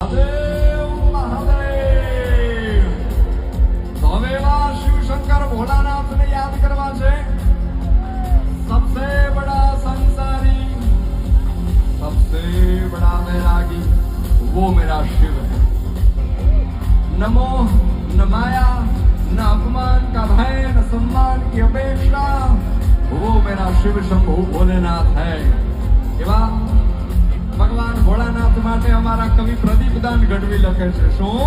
દેવ મહાદેવ. તો હવે એવા શિવ શંકર ભોલાનાથને યાદ કરવા છે. सबसे बड़ा संसारी, सबसे बड़ा वैरागी, वो मेरा शिव है. न मोह न माया न अपमान का भय न सम्मान की अपेक्षा, वो मेरा शिव शंभु भोलेनाथ है. એવા ભગવાન ભોળાનાથ માટે અમારા કવિ પ્રદીપદાન ગઢવી લખે છે. શું